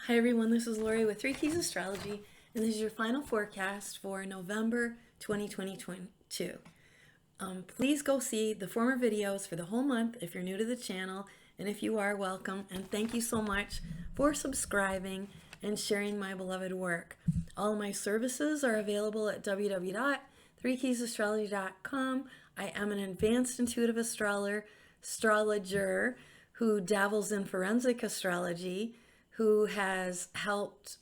Hi everyone, this is Lori with 3 Keys Astrology, and this is your final forecast for November 2022. Please go see the former videos for the whole month if you're new to the channel, and if you are, welcome, and thank you so much for subscribing and sharing my beloved work. All my services are available at www.3keysastrology.com. I am an advanced intuitive astrologer who dabbles in forensic astrology, who has helped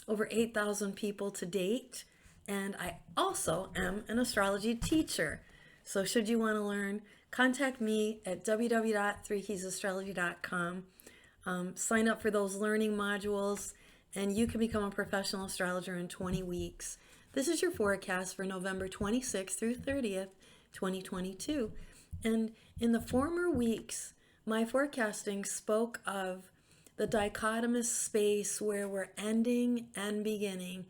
over 8,000 people to date. And I also am an astrology teacher. So should you want to learn, contact me at www.3keysastrology.com. Sign up for those learning modules and you can become a professional astrologer in 20 weeks. This is your forecast for November 26th through 30th, 2022. And in the former weeks, my forecasting spoke of the dichotomous space where we're ending and beginning.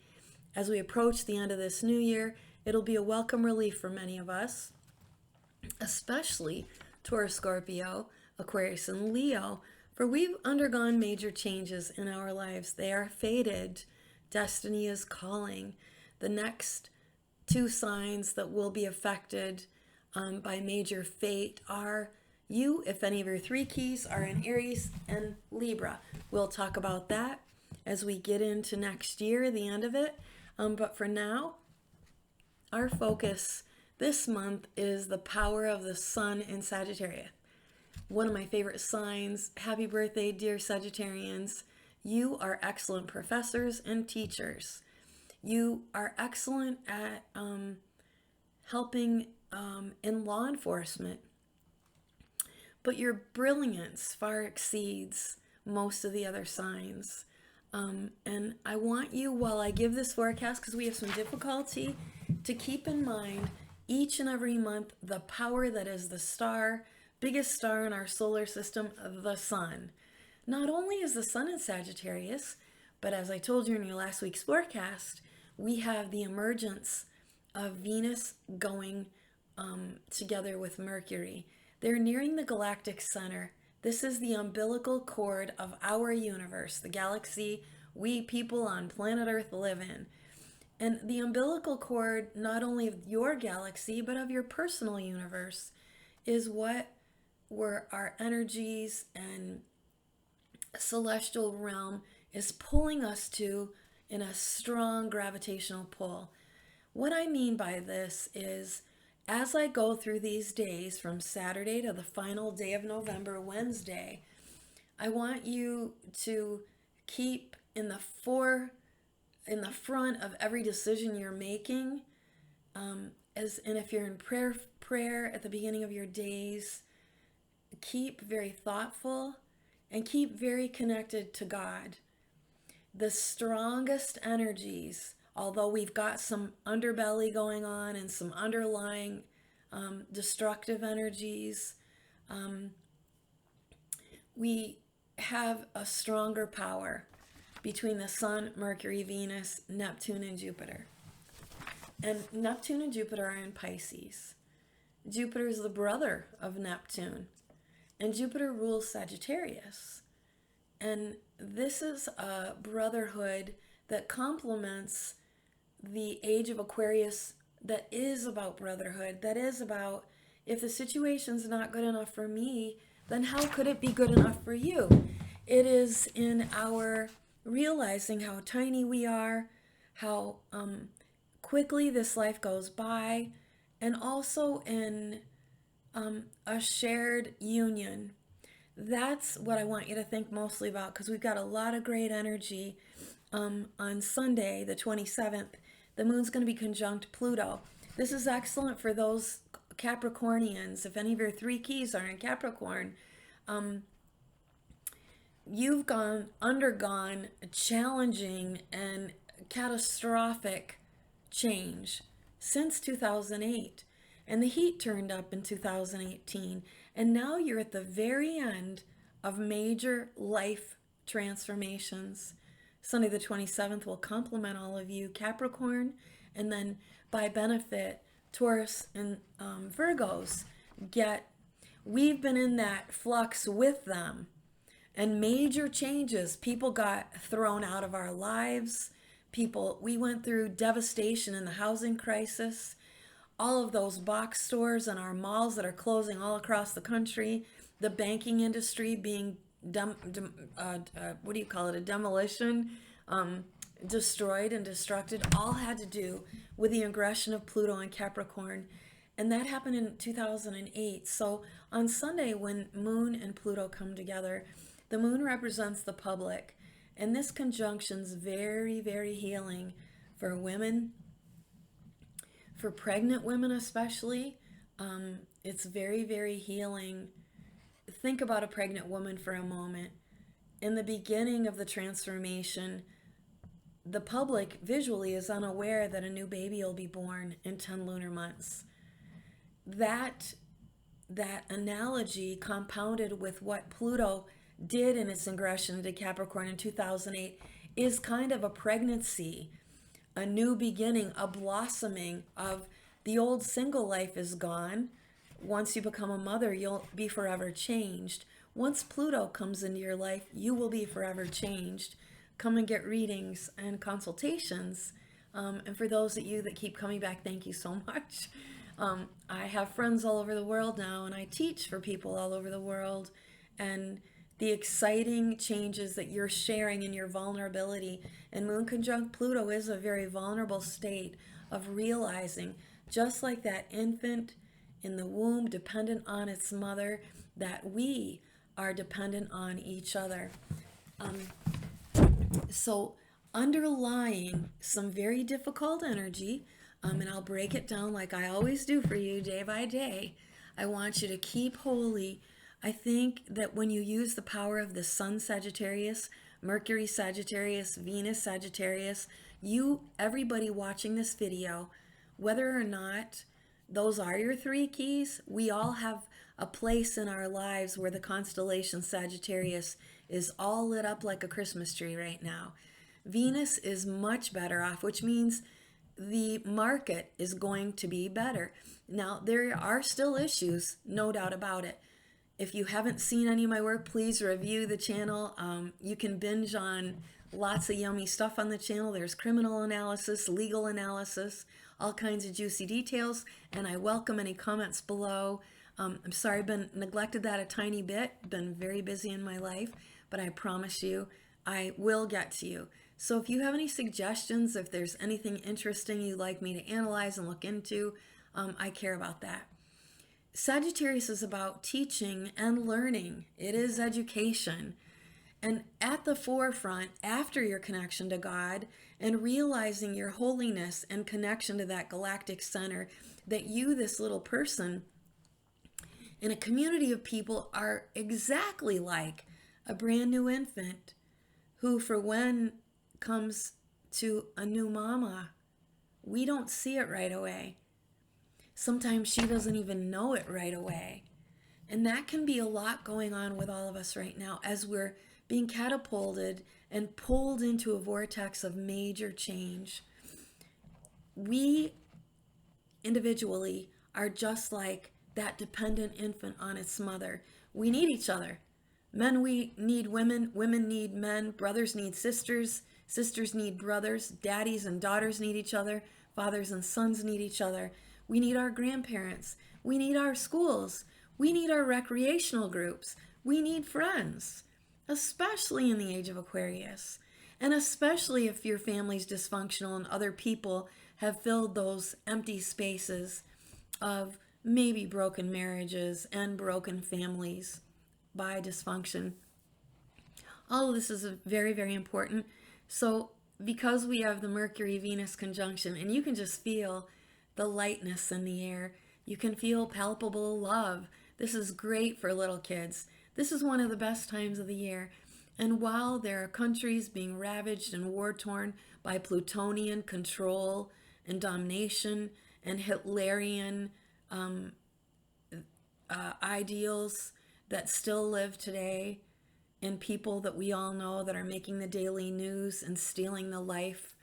As we approach the end of this new year, it'll be a welcome relief for many of us, especially Taurus, Scorpio, Aquarius, and Leo, for we've undergone major changes in our lives. They are fated. Destiny is calling. The next two signs that will be affected by major fate are you, if any of your 3 keys are in Aries and Libra. We'll talk about that as we get into next year, the end of it. But for now, our focus this month is the power of the sun in Sagittarius. One of my favorite signs. Happy birthday, dear Sagittarians. You are excellent professors and teachers. You are excellent at helping in law enforcement. But your brilliance far exceeds most of the other signs. And I want you, while I give this forecast, because we have some difficulty, to keep in mind each and every month the power that is the star, biggest star in our solar system, the sun. Not only is the sun in Sagittarius, but as I told you in your last week's forecast, we have the emergence of Venus going together with Mercury. They're nearing the galactic center. This is the umbilical cord of our universe, the galaxy we people on planet Earth live in. And the umbilical cord, not only of your galaxy, but of your personal universe, is what where our energies and celestial realm is pulling us to in a strong gravitational pull. What I mean by this is, as I go through these days from Saturday to the final day of November, Wednesday, I want you to keep in the front of every decision you're making. And if you're in prayer at the beginning of your days, keep very thoughtful and keep very connected to God. The strongest energies, although we've got some underbelly going on and some underlying destructive energies, we have a stronger power between the Sun, Mercury, Venus, Neptune, and Jupiter. And Neptune and Jupiter are in Pisces. Jupiter is the brother of Neptune, and Jupiter rules Sagittarius. And this is a brotherhood that complements the age of Aquarius, that is about brotherhood, that is about, if the situation's not good enough for me, then how could it be good enough for you? It is in our realizing how tiny we are, how quickly this life goes by, and also in a shared union. That's what I want you to think mostly about, because we've got a lot of great energy. On Sunday, the 27th, the moon's going to be conjunct Pluto. This is excellent for those Capricornians. If any of your 3 keys are in Capricorn, you've undergone challenging and catastrophic change since 2008. And the heat turned up in 2018. And now you're at the very end of major life transformations. Sunday the 27th will complement all of you Capricorn, and then by benefit Taurus and Virgos we've been in that flux with them. and major changes. People got thrown out of our lives. We went through devastation in the housing crisis. All of those box stores and our malls that are closing all across the country, the banking industry being what do you call it, a demolition, destroyed and destructed, all had to do with the aggression of Pluto and Capricorn. And that happened in 2008. So on Sunday, when Moon and Pluto come together, the Moon represents the public. And this conjunction's very, very healing for women, for pregnant women especially. It's very, very healing. Think about a pregnant woman for a moment. In the beginning of the transformation, the public visually is unaware that a new baby will be born in 10 lunar months. That analogy compounded with what Pluto did in its ingression to Capricorn in 2008 is kind of a pregnancy, a new beginning, a blossoming of the old single life is gone. Once you become a mother, you'll be forever changed. Once Pluto comes into your life, you will be forever changed. Come and get readings and consultations. And for those of you that keep coming back, thank you so much. I have friends all over the world now, and I teach for people all over the world. And the exciting changes that you're sharing in your vulnerability. And Moon conjunct Pluto is a very vulnerable state of realizing, just like that infant in the womb, dependent on its mother, that we are dependent on each other. So underlying some very difficult energy, and I'll break it down like I always do for you day by day. I want you to keep holy. I think that when you use the power of the Sun Sagittarius, Mercury Sagittarius, Venus Sagittarius, everybody watching this video, whether or not those are your 3 keys, we all have a place in our lives where the constellation Sagittarius is all lit up like a Christmas tree right now. Venus is much better off, which means the market is going to be better. Now, there are still issues, no doubt about it. If you haven't seen any of my work, please review the channel. You can binge on lots of yummy stuff on the channel. There's criminal analysis, legal analysis, all kinds of juicy details, and I welcome any comments below. I'm sorry I've neglected that a tiny bit. Been very busy in my life, but I promise you I will get to you. So if you have any suggestions, if there's anything interesting you'd like me to analyze and look into, I care about that. Sagittarius is about teaching and learning. It is education. And at the forefront, after your connection to God and realizing your holiness and connection to that galactic center, that you, this little person, in a community of people, are exactly like a brand new infant who, for when comes to a new mama, we don't see it right away. Sometimes she doesn't even know it right away. And that can be a lot going on with all of us right now as we're being catapulted and pulled into a vortex of major change. We individually are just like that dependent infant on its mother. We need each other. Men, we need women. Women need men. Brothers need sisters. Sisters need brothers. Daddies and daughters need each other. Fathers and sons need each other. We need our grandparents. We need our schools. We need our recreational groups. We need friends, especially in the age of Aquarius. And especially if your family's dysfunctional and other people have filled those empty spaces of maybe broken marriages and broken families by dysfunction. All of this is very, very important. So because we have the Mercury-Venus conjunction, and you can just feel the lightness in the air, you can feel palpable love. This is great for little kids. This is one of the best times of the year. And while there are countries being ravaged and war-torn by Plutonian control and domination and Hitlerian ideals that still live today, and people that we all know that are making the daily news and stealing the life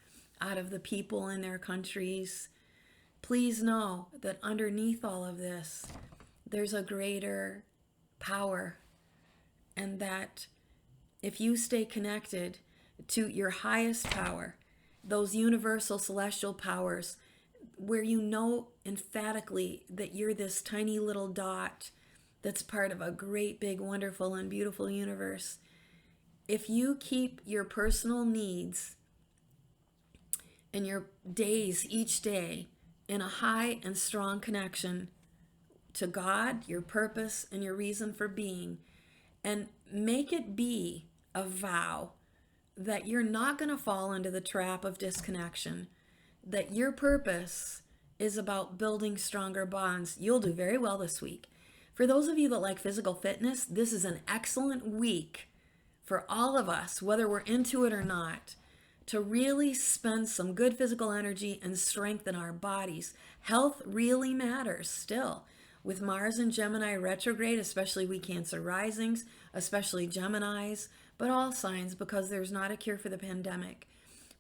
out of the people in their countries, please know that underneath all of this, there's a greater power, and that if you stay connected to your highest power, those universal celestial powers, where you know emphatically that you're this tiny little dot that's part of a great, big, wonderful, and beautiful universe. If you keep your personal needs and your days each day in a high and strong connection to God, your purpose, and your reason for being, and make it be a vow that you're not going to fall into the trap of disconnection, that your purpose is about building stronger bonds, you'll do very well this week. For those of you that like physical fitness, this is an excellent week for all of us, whether we're into it or not, to really spend some good physical energy and strengthen our bodies. Health really matters still. With Mars and Gemini retrograde, especially we Cancer risings, especially Geminis, but all signs, because there's not a cure for the pandemic.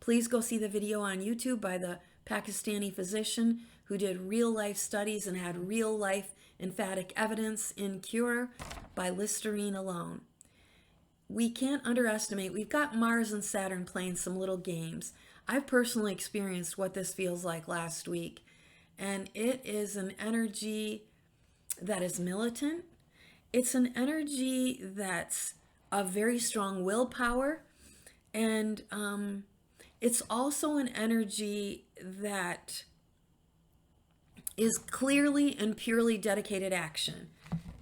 Please go see the video on YouTube by the Pakistani physician who did real life studies and had real life emphatic evidence in cure by Listerine alone. We can't underestimate, we've got Mars and Saturn playing some little games. I've personally experienced what this feels like last week, and it is an energy that is militant. It's an energy that's a very strong willpower, and it's also an energy that is clearly and purely dedicated action.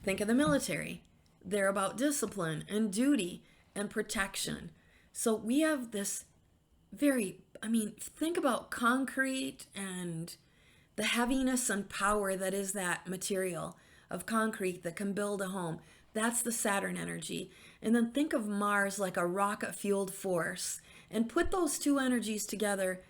Think of the military. They're about discipline and duty and protection. So we have this think about concrete and the heaviness and power that is that material of concrete that can build a home. That's the Saturn energy. And then think of Mars like a rocket-fueled force, and put those two energies together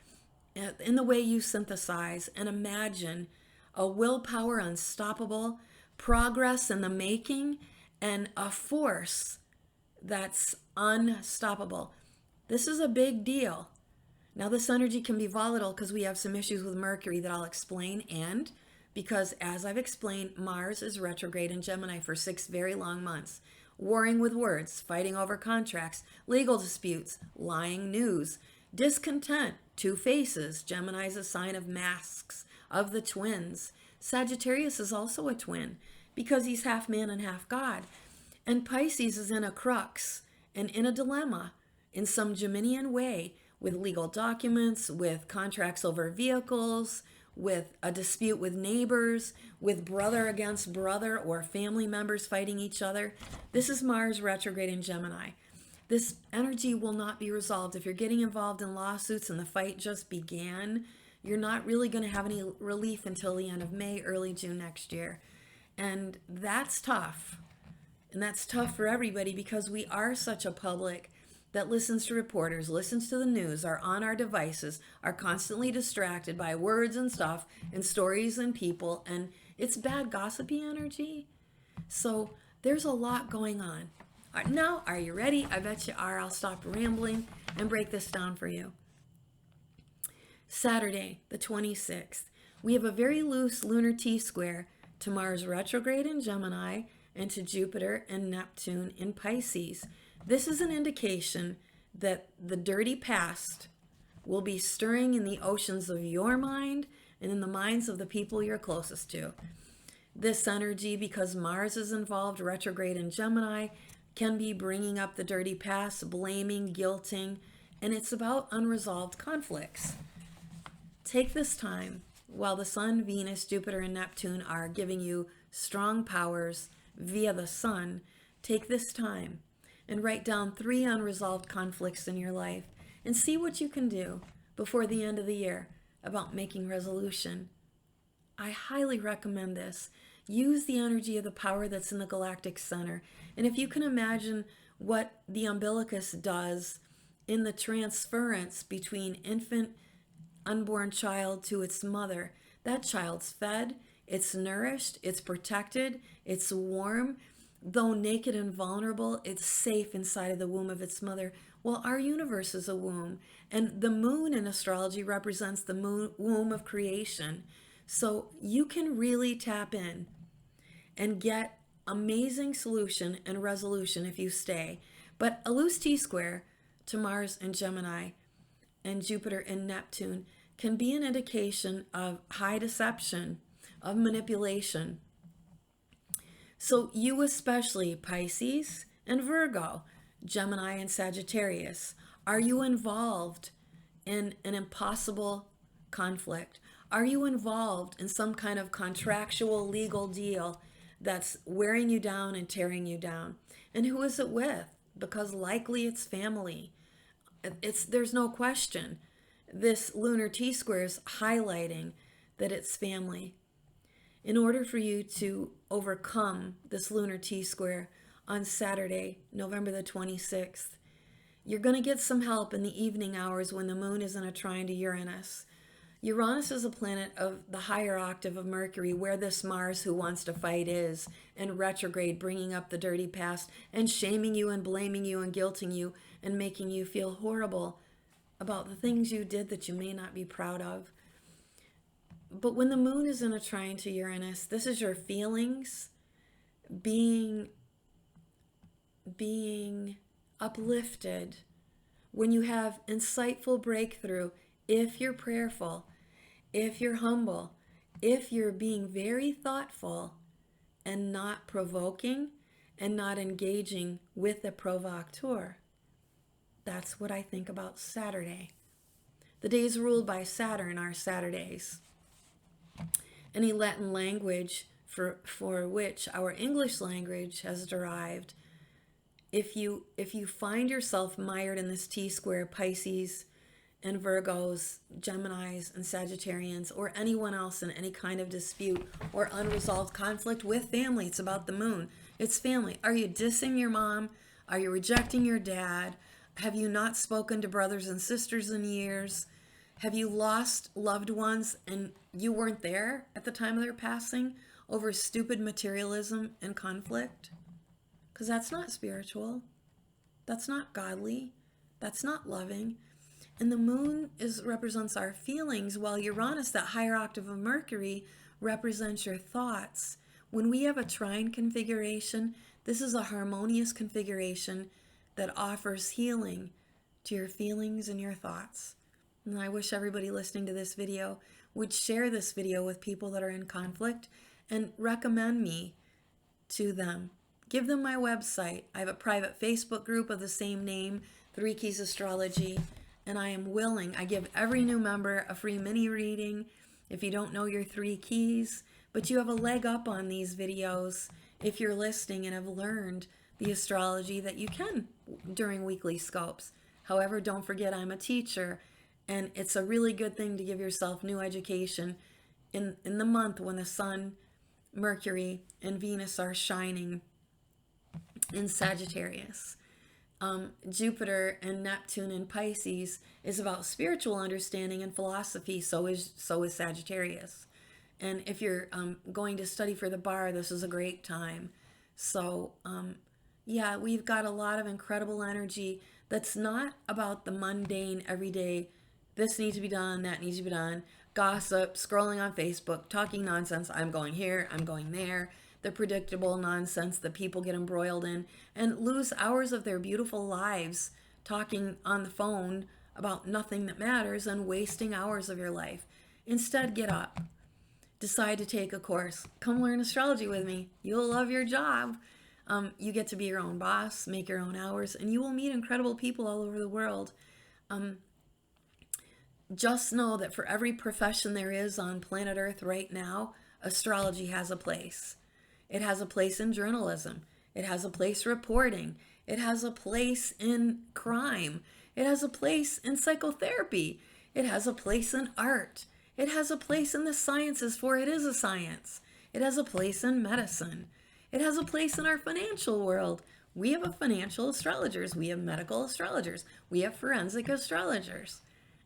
in the way you synthesize, and imagine a willpower unstoppable, progress in the making, and a force that's unstoppable. This is a big deal. Now, this energy can be volatile because we have some issues with Mercury that I'll explain, and because, as I've explained, Mars is retrograde in Gemini for 6 very long months. Warring with words, fighting over contracts, legal disputes, lying news, discontent, 2 faces. Gemini is a sign of masks, of the twins. Sagittarius is also a twin because he's half man and half God. And Pisces is in a crux and in a dilemma in some Geminian way, with legal documents, with contracts over vehicles, with a dispute with neighbors, with brother against brother or family members fighting each other. This is Mars retrograde in Gemini. This energy will not be resolved. If you're getting involved in lawsuits and the fight just began, you're not really going to have any relief until the end of May, early June next year. And that's tough. And that's tough for everybody because we are such a public that listens to reporters, listens to the news, are on our devices, are constantly distracted by words and stuff and stories and people, and it's bad gossipy energy. So there's a lot going on. Now, are you ready? I bet you are. I'll stop rambling and break this down for you. Saturday, the 26th, we have a very loose lunar T-square to Mars retrograde in Gemini and to Jupiter and Neptune in Pisces. This is an indication that the dirty past will be stirring in the oceans of your mind and in the minds of the people you're closest to. This energy, because Mars is involved retrograde in Gemini, can be bringing up the dirty past, blaming, guilting, and it's about unresolved conflicts. Take this time while the Sun, Venus, Jupiter, and Neptune are giving you strong powers via the Sun. Take this time and write down 3 unresolved conflicts in your life and see what you can do before the end of the year about making resolution. I highly recommend this. Use the energy of the power that's in the galactic center. And if you can imagine what the umbilicus does in the transference between infant, unborn child to its mother, that child's fed, it's nourished, it's protected, it's warm. Though naked and vulnerable, it's safe inside of the womb of its mother. Well, our universe is a womb, and the moon in astrology represents the womb of creation. So you can really tap in and get amazing solution and resolution if you stay But a loose T-square to Mars and Gemini and Jupiter and Neptune can be an indication of high deception, of manipulation. So you especially, Pisces and Virgo, Gemini and Sagittarius, are you involved in an impossible conflict? Are you involved in some kind of contractual legal deal that's wearing you down and tearing you down? And who is it with? Because likely it's family. There's no question. This lunar T-square is highlighting that it's family. In order for you to overcome this lunar T-square on Saturday, November the 26th, you're going to get some help in the evening hours when the moon is in a trine to Uranus. Uranus is a planet of the higher octave of Mercury, where this Mars who wants to fight is, and retrograde, bringing up the dirty past and shaming you and blaming you and guilting you and making you feel horrible about the things you did that you may not be proud of. But when the moon is in a trine to Uranus, this is your feelings being uplifted. When you have insightful breakthrough, if you're prayerful, if you're humble, if you're being very thoughtful and not provoking and not engaging with the provocateur. That's what I think about Saturday. The days ruled by Saturn are Saturdays. Any Latin language for which our English language has derived, if you find yourself mired in this T-square, Pisces and Virgos, Geminis and Sagittarians, or anyone else in any kind of dispute or unresolved conflict with family, it's about the moon. It's family. Are you dissing your mom? Are you rejecting your dad? Have you not spoken to brothers and sisters in years? Have you lost loved ones and you weren't there at the time of their passing over stupid materialism and conflict? Because that's not spiritual. That's not godly. That's not loving. And the moon represents our feelings, while Uranus, that higher octave of Mercury, represents your thoughts. When we have a trine configuration, this is a harmonious configuration that offers healing to your feelings and your thoughts. And I wish everybody listening to this video would share this video with people that are in conflict and recommend me to them. Give them my website. I have a private Facebook group of the same name, 3 Keys Astrology, and I am willing. I give every new member a free mini reading if you don't know your 3 keys, but you have a leg up on these videos if you're listening and have learned the astrology that you can during weekly scopes. However, don't forget I'm a teacher, and it's a really good thing to give yourself new education in the month when the Sun, Mercury, and Venus are shining in Sagittarius. Jupiter and Neptune in Pisces is about spiritual understanding and philosophy. So is Sagittarius. And if you're going to study for the bar, this is a great time. So yeah, we've got a lot of incredible energy that's not about the mundane, everyday, this needs to be done, that needs to be done, gossip, scrolling on Facebook, talking nonsense, I'm going here, I'm going there, the predictable nonsense that people get embroiled in and lose hours of their beautiful lives talking on the phone about nothing that matters and wasting hours of your life. Instead, get up. Decide to take a course. Come learn astrology with me. You'll love your job. You get to be your own boss, make your own hours, and you will meet incredible people all over the world. Just know that for every profession there is on planet Earth right now, astrology has a place. It has a place in journalism. It has a place reporting. It has a place in crime. It has a place in psychotherapy. It has a place in art. It has a place in the sciences, for it is a science. It has a place in medicine. It has a place in our financial world. We have financial astrologers. We have medical astrologers. We have forensic astrologers.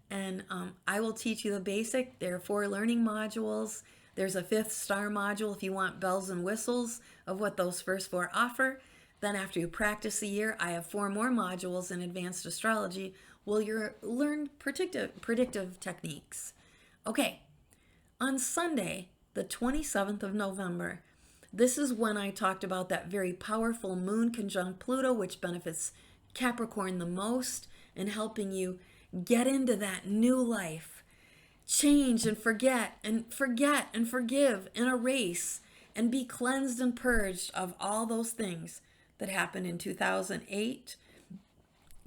And I will teach you the basic. There are 4 learning modules. There's a 5th star module if you want bells and whistles of what those first 4 offer. Then after you practice a year, I have 4 more modules in advanced astrology where you learn predictive techniques. Okay, on Sunday, the 27th of November, this is when I talked about that very powerful moon conjunct Pluto, which benefits Capricorn the most in helping you get into that new life. Change and forget and forgive and erase and be cleansed and purged of all those things that happened in 2008,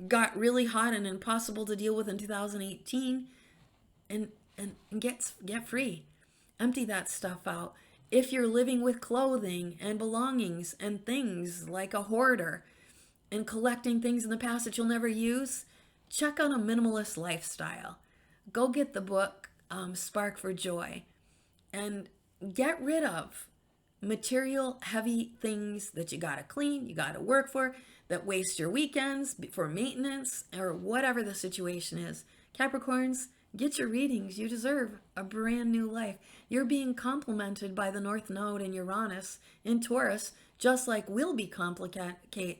got really hot and impossible to deal with in 2018, and get free. Empty that stuff out. If you're living with clothing and belongings and things like a hoarder and collecting things in the past that you'll never use, check out a minimalist lifestyle. Go get the book, Spark for Joy, and get rid of material heavy things that you gotta clean, you gotta work for, that waste your weekends for maintenance or whatever the situation is. Capricorns, get your readings. You deserve a brand new life. You're being complemented by the North Node in Uranus in Taurus, just like we'll be complemented,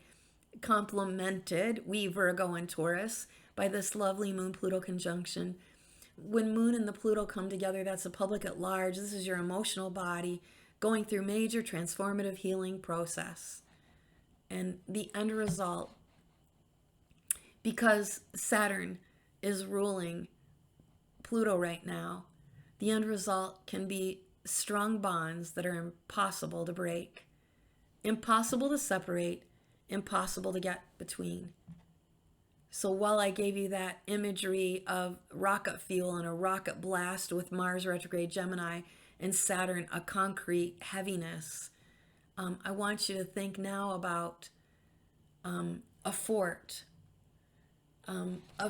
we Virgo and Taurus, by this lovely Moon-Pluto conjunction. When Moon and the Pluto come together, that's the public at large. This is your emotional body going through major transformative healing process. And the end result, because Saturn is ruling Pluto right now, the end result can be strong bonds that are impossible to break, impossible to separate, impossible to get between. So while I gave you that imagery of rocket fuel and a rocket blast with Mars retrograde Gemini and Saturn, a concrete heaviness, I want you to think now about a fort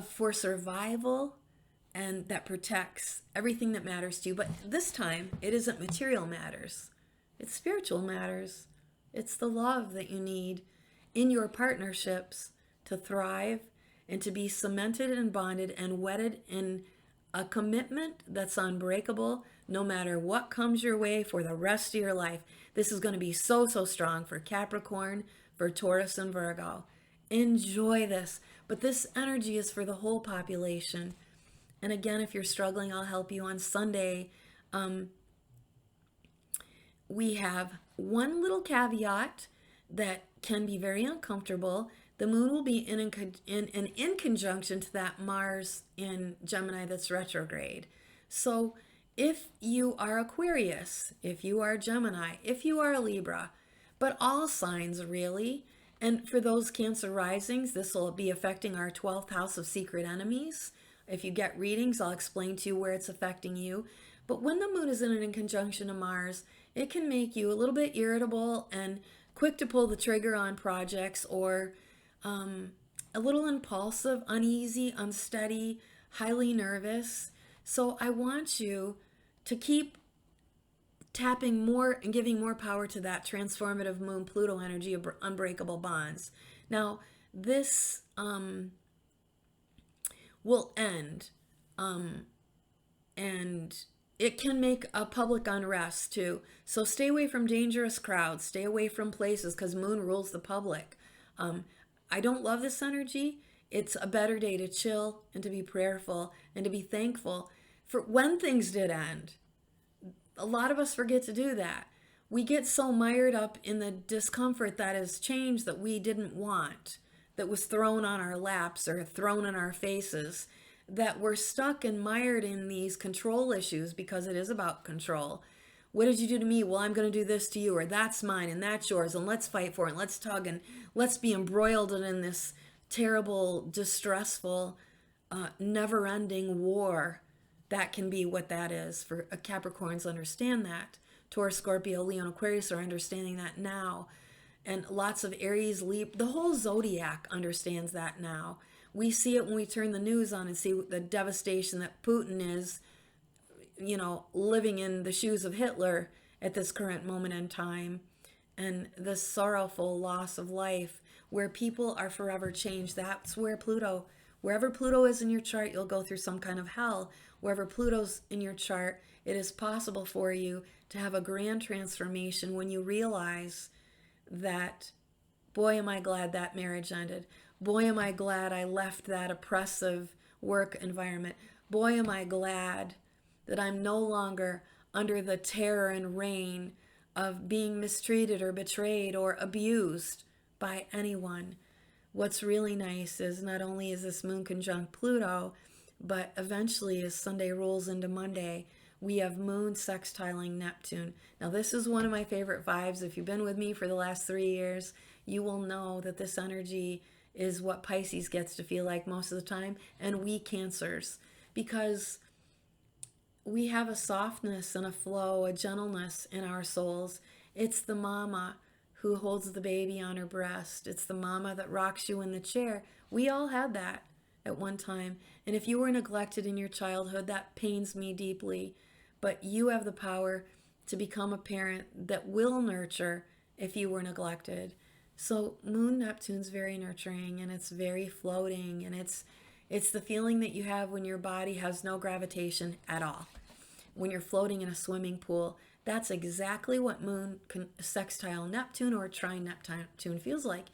for survival, and that protects everything that matters to you. But this time, it isn't material matters. It's spiritual matters. It's the love that you need in your partnerships to thrive and to be cemented and bonded and wedded in a commitment that's unbreakable no matter what comes your way for the rest of your life. This is going to be so strong for Capricorn, for Taurus and Virgo. Enjoy this. But this energy is for the whole population. And again, if you're struggling, I'll help you on Sunday. We have one little caveat that can be very uncomfortable. The moon will be in conjunction to that Mars in Gemini that's retrograde. So if you are Aquarius, if you are Gemini, if you are Libra, but all signs really, and for those Cancer risings, this will be affecting our 12th house of secret enemies. If you get readings, I'll explain to you where it's affecting you. But when the moon is in conjunction to Mars, it can make you a little bit irritable and quick to pull the trigger on projects, or a little impulsive, uneasy, unsteady, highly nervous. So I want you to keep tapping more and giving more power to that transformative Moon-Pluto energy of unbreakable bonds. Now, this will end, and it can make a public unrest too. So stay away from dangerous crowds, stay away from places, because Moon rules the public. I don't love this energy. It's a better day to chill and to be prayerful and to be thankful for when things did end. A lot of us forget to do that. We get so mired up in the discomfort that is change that we didn't want, that was thrown on our laps or thrown in our faces, that we're stuck and mired in these control issues, because it is about control. What did you do to me? Well, I'm going to do this to you, or that's mine and that's yours, and let's fight for it, and let's tug, and let's be embroiled in this terrible, distressful, never-ending war. That can be what that is. For Capricorns, understand that. Taurus, Scorpio, Leo, and Aquarius are understanding that now. And lots of Aries, Libra, the whole zodiac understands that now. We see it when we turn the news on and see the devastation that Putin is, living in the shoes of Hitler at this current moment in time. And the sorrowful loss of life, where people are forever changed. That's where wherever Pluto is in your chart, you'll go through some kind of hell. Wherever Pluto's in your chart, it is possible for you to have a grand transformation when you realize that, boy, am I glad that marriage ended. Boy, am I glad I left that oppressive work environment. Boy, am I glad that I'm no longer under the terror and reign of being mistreated or betrayed or abused by anyone. what's really nice is not only is this moon conjunct Pluto, but eventually as Sunday rolls into Monday, we have moon sextiling Neptune. Now this is one of my favorite vibes. If you've been with me for the last 3 years, you will know that this energy is what Pisces gets to feel like most of the time, and we Cancers, because we have a softness and a flow, a gentleness in our souls. It's the mama who holds the baby on her breast. It's the mama that rocks you in the chair. We all had that at one time. And if you were neglected in your childhood, that pains me deeply. But you have the power to become a parent that will nurture if you were neglected. So Moon Neptune's very nurturing, and it's very floating, and it's the feeling that you have when your body has no gravitation at all. When you're floating in a swimming pool, that's exactly what Moon sextile Neptune or trine Neptune feels like.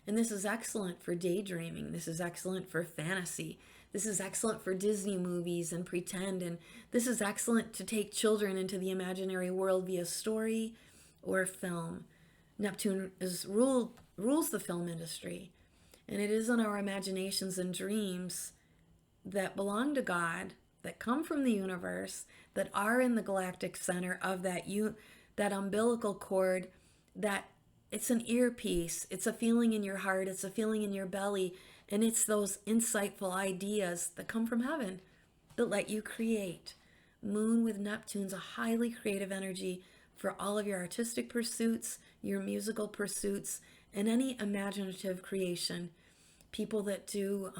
And this is excellent for daydreaming. This is excellent for fantasy. This is excellent for Disney movies and pretend. And this is excellent to take children into the imaginary world via story or film. Neptune rules the film industry. And it is in our imaginations and dreams that belong to God, that come from the universe, that are in the galactic center of that umbilical cord, that it's an earpiece, it's a feeling in your heart, it's a feeling in your belly, and it's those insightful ideas that come from heaven that let you create. Moon with Neptune's a highly creative energy for all of your artistic pursuits, your musical pursuits, and any imaginative creation. People that do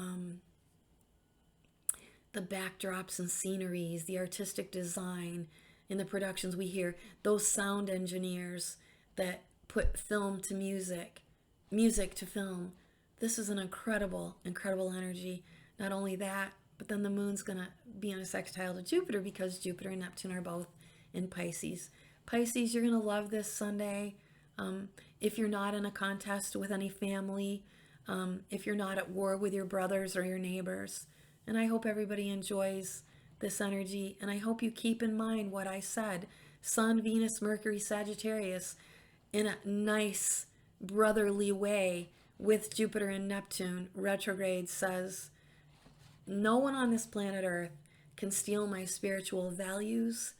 the backdrops and sceneries, the artistic design in the productions we hear, those sound engineers that put film to music, music to film. This is an incredible, incredible energy. Not only that, but then the moon's going to be in a sextile to Jupiter because Jupiter and Neptune are both in Pisces. Pisces, you're going to love this Sunday. If you're not in a contest with any family, if you're not at war with your brothers or your neighbors. And I hope everybody enjoys this energy. And I hope you keep in mind what I said. Sun, Venus, Mercury, Sagittarius in a nice brotherly way with Jupiter and Neptune retrograde says, no one on this planet Earth can steal my spiritual values,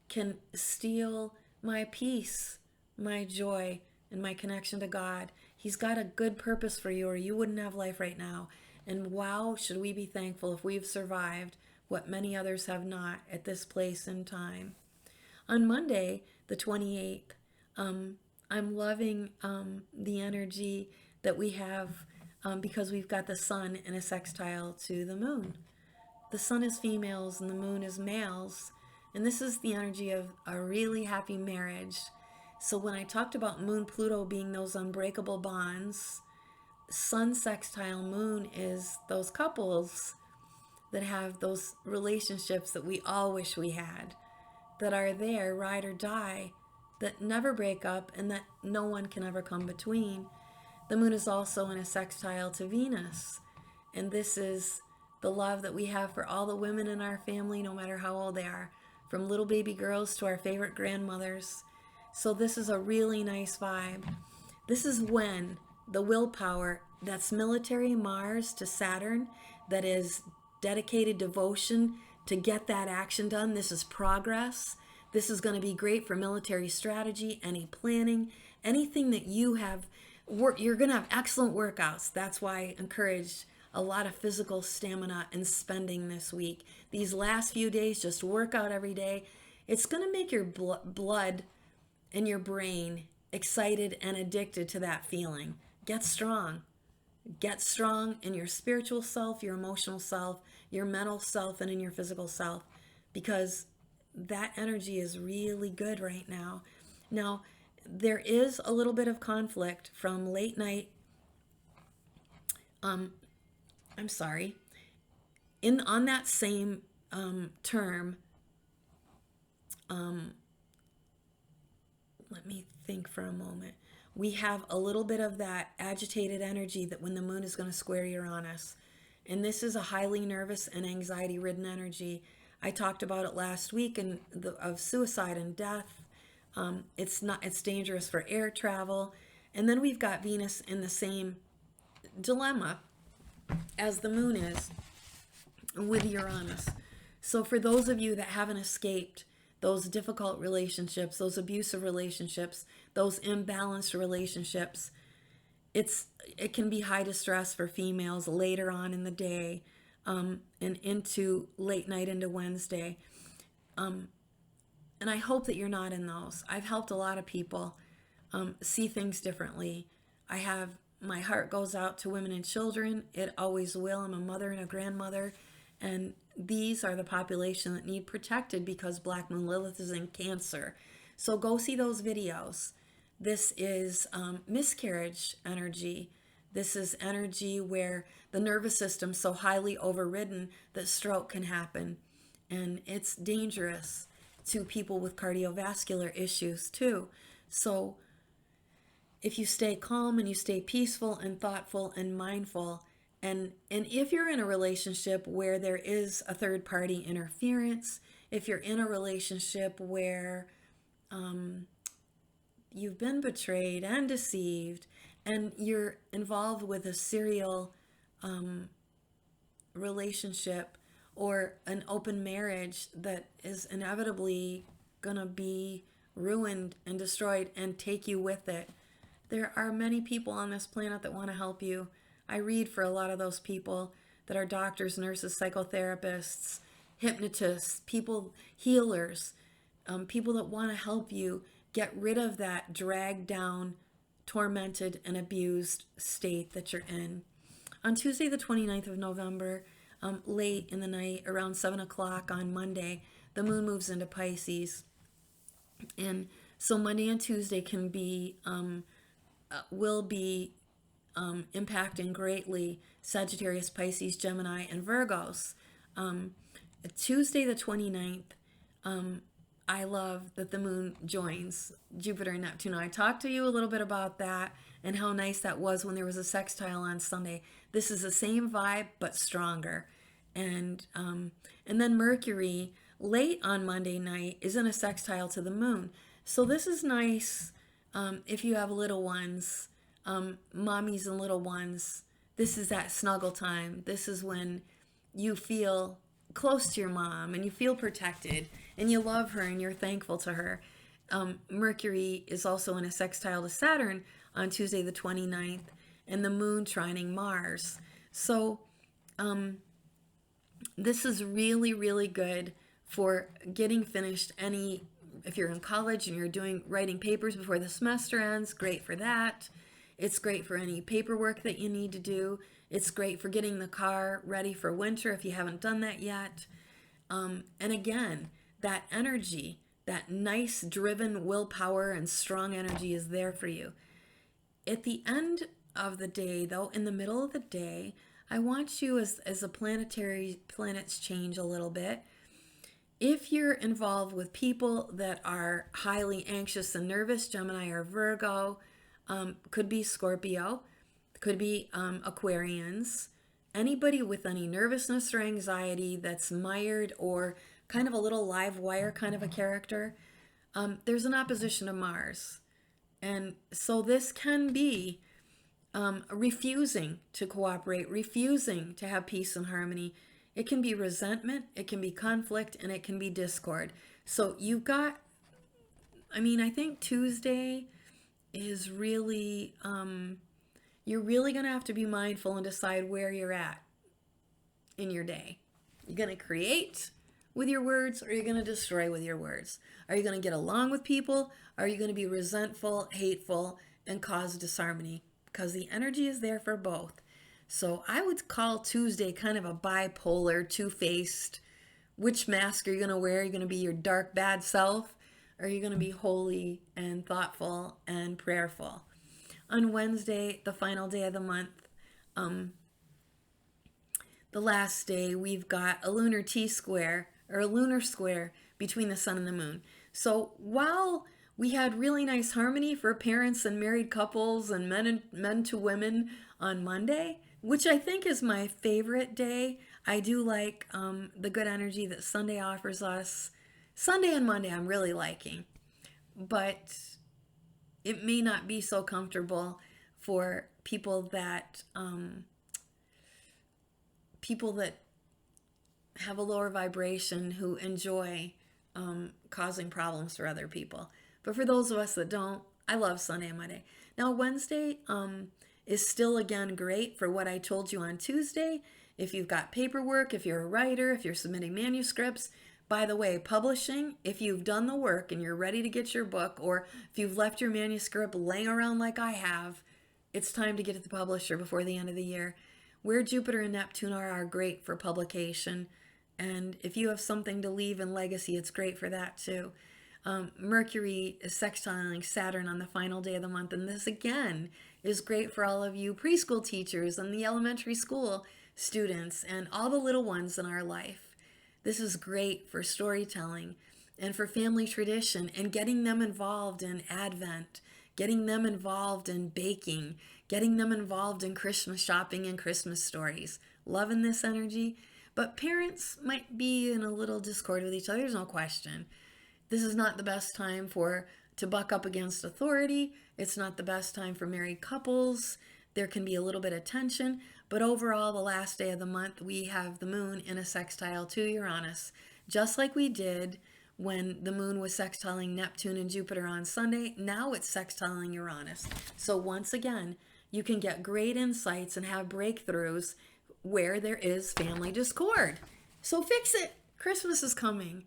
can steal my peace, my joy, and my connection to God. He's got a good purpose for you, or you wouldn't have life right now. And wow, should we be thankful if we've survived what many others have not at this place and time. On Monday, the 28th, I'm loving the energy that we have because we've got the sun in a sextile to the moon. The sun is females and the moon is males. And this is the energy of a really happy marriage. So when I talked about Moon Pluto being those unbreakable bonds, sun sextile moon is those couples that have those relationships that we all wish we had, that are there, ride or die, that never break up and that no one can ever come between. The moon is also in a sextile to Venus. And this is the love that we have for all the women in our family, no matter how old they are, from little baby girls to our favorite grandmothers. So this is a really nice vibe. This is when the willpower, that's military Mars to Saturn, that is dedicated devotion to get that action done. This is progress. This is going to be great for military strategy, any planning, anything that you have. You're going to have excellent workouts. That's why I encourage a lot of physical stamina and spending this week. These last few days, just work out every day. It's going to make your blood and your brain excited and addicted to that feeling. Get strong. Get strong in your spiritual self, your emotional self, your mental self, and in your physical self, because that energy is really good right now. Now, there is a little bit of conflict from late night. On that same term. Let me think for a moment. We have a little bit of that agitated energy that when the moon is going to square Uranus. And this is a highly nervous and anxiety-ridden energy. I talked about it last week of suicide and death. It's dangerous for air travel. And then we've got Venus in the same dilemma, as the moon is, with Uranus. So for those of you that haven't escaped those difficult relationships, those abusive relationships, those imbalanced relationships, it can be high distress for females later on in the day, and into late night into Wednesday. And I hope that you're not in those. I've helped a lot of people see things differently. My heart goes out to women and children. It always will. I'm a mother and a grandmother. And these are the population that need protected because Black Moon Lilith is in Cancer. So go see those videos. This is miscarriage energy. This is energy where the nervous system's so highly overridden that stroke can happen. And it's dangerous to people with cardiovascular issues too. So if you stay calm and you stay peaceful and thoughtful and mindful, and if you're in a relationship where there is a third party interference, if you're in a relationship where you've been betrayed and deceived, and you're involved with a serial relationship or an open marriage that is inevitably gonna be ruined and destroyed and take you with it, there are many people on this planet that want to help you. I read for a lot of those people that are doctors, nurses, psychotherapists, hypnotists, people, healers, people that want to help you get rid of that dragged down, tormented, and abused state that you're in. On Tuesday, the 29th of November, late in the night, around 7 o'clock on Monday, the moon moves into Pisces. And so Monday and Tuesday will be impacting greatly Sagittarius, Pisces, Gemini, and Virgos. Tuesday the 29th, I love that the moon joins Jupiter and Neptune. I talked to you a little bit about that and how nice that was when there was a sextile on Sunday. This is the same vibe, but stronger. And then Mercury, late on Monday night, is in a sextile to the moon. So this is nice if you have little ones, mommies and little ones. This is that snuggle time. This is when you feel close to your mom and you feel protected and you love her and you're thankful to her. Mercury is also in a sextile to Saturn on Tuesday the 29th, and the moon trining Mars. So this is really, really good for getting finished if you're in college and you're writing papers before the semester ends, great for that. It's great for any paperwork that you need to do. It's great for getting the car ready for winter if you haven't done that yet. And again, that energy, that nice driven willpower and strong energy is there for you. At the end of the day, though, in the middle of the day, I want you, as the planets change a little bit, if you're involved with people that are highly anxious and nervous, Gemini or Virgo, could be Scorpio, could be Aquarians, anybody with any nervousness or anxiety that's mired or kind of a little live wire kind of a character, there's an opposition to Mars. And so this can be refusing to cooperate, refusing to have peace and harmony. It can be resentment, it can be conflict, and it can be discord. So I think Tuesday is really, you're really going to have to be mindful and decide where you're at in your day. You're going to create with your words, or you're going to destroy with your words. Are you going to get along with people? Or are you going to be resentful, hateful, and cause disharmony? Because the energy is there for both. So I would call Tuesday kind of a bipolar, two-faced. Which mask are you going to wear? Are you going to be your dark, bad self? Or are you going to be holy and thoughtful and prayerful? On Wednesday, the final day of the month, the last day, we've got a lunar T-square, or a lunar square, between the sun and the moon. So while we had really nice harmony for parents and married couples and men to women on Monday, which I think is my favorite day. I do like the good energy that Sunday offers us. Sunday and Monday I'm really liking, but it may not be so comfortable for people that have a lower vibration who enjoy causing problems for other people. But for those of us that don't, I love Sunday and Monday. Now Wednesday is still again great for what I told you on Tuesday. If you've got paperwork, if you're a writer, if you're submitting manuscripts. By the way, publishing, if you've done the work and you're ready to get your book, or if you've left your manuscript laying around like I have, it's time to get to the publisher before the end of the year. Where Jupiter and Neptune are great for publication. And if you have something to leave in legacy, it's great for that too. Mercury is sextiling Saturn on the final day of the month. And this again is great for all of you preschool teachers and the elementary school students and all the little ones in our life. This is great for storytelling and for family tradition and getting them involved in Advent, getting them involved in baking, getting them involved in Christmas shopping and Christmas stories. Loving this energy. But parents might be in a little discord with each other. There's no question. This is not the best time to buck up against authority. It's not the best time for married couples. There can be a little bit of tension. But overall, the last day of the month, we have the moon in a sextile to Uranus. Just like we did when the moon was sextiling Neptune and Jupiter on Sunday, now it's sextiling Uranus. So once again, you can get great insights and have breakthroughs where there is family discord. So fix it. Christmas is coming.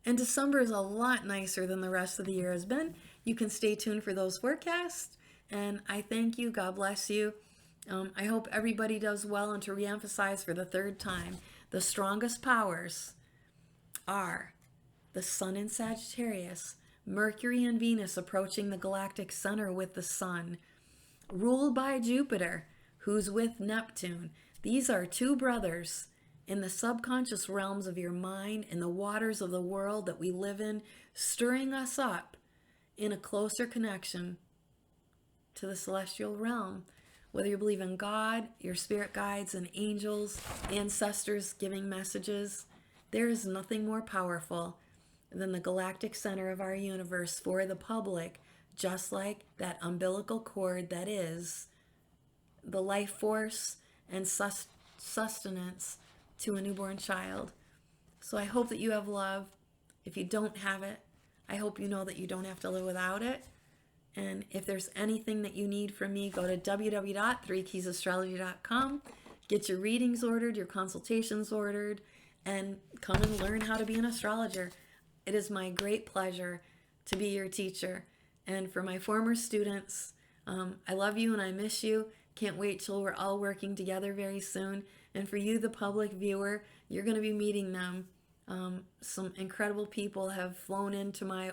And December is a lot nicer than the rest of the year has been. You can stay tuned for those forecasts. And I thank you. God bless you. I hope everybody does well. And to reemphasize for the third time, the strongest powers are the Sun in Sagittarius, Mercury and Venus approaching the galactic center with the Sun, ruled by Jupiter, who's with Neptune. These are two brothers in the subconscious realms of your mind, in the waters of the world that we live in, stirring us up in a closer connection to the celestial realm. Whether you believe in God, your spirit guides and angels, ancestors giving messages, there is nothing more powerful than the galactic center of our universe for the public, just like that umbilical cord that is the life force and sustenance to a newborn child. So I hope that you have love. If you don't have it, I hope you know that you don't have to live without it. And if there's anything that you need from me, go to www.3keysastrology.com, get your readings ordered, your consultations ordered, and come and learn how to be an astrologer. It is my great pleasure to be your teacher. And for my former students, I love you and I miss you. Can't wait till we're all working together very soon. And for you, the public viewer, you're going to be meeting them. Some incredible people have flown into my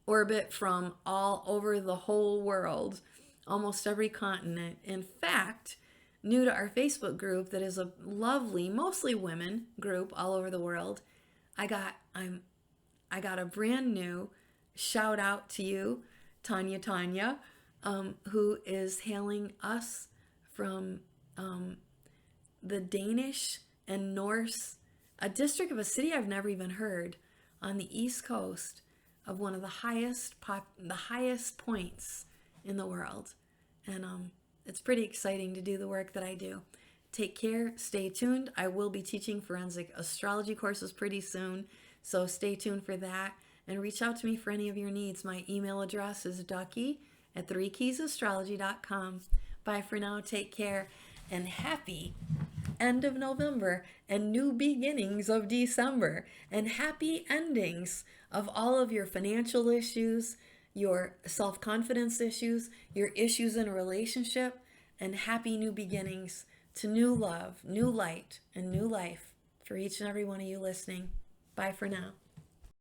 orbit from all over the whole world, almost every continent. In fact, new to our Facebook group that is a lovely, mostly women group all over the world, I got a brand new shout out to you, Tanya, who is hailing us from the Danish and Norse, a district of a city I've never even heard, on the East Coast of one of the highest points in the world. And it's pretty exciting to do the work that I do. Take care, stay tuned. I will be teaching forensic astrology courses pretty soon, so stay tuned for that. And reach out to me for any of your needs. My email address is ducky@3keysastrology.com. Bye for now. Take care. And happy end of November and new beginnings of December. And happy endings of all of your financial issues, your self-confidence issues, your issues in a relationship. And happy new beginnings to new love, new light, and new life for each and every one of you listening. Bye for now.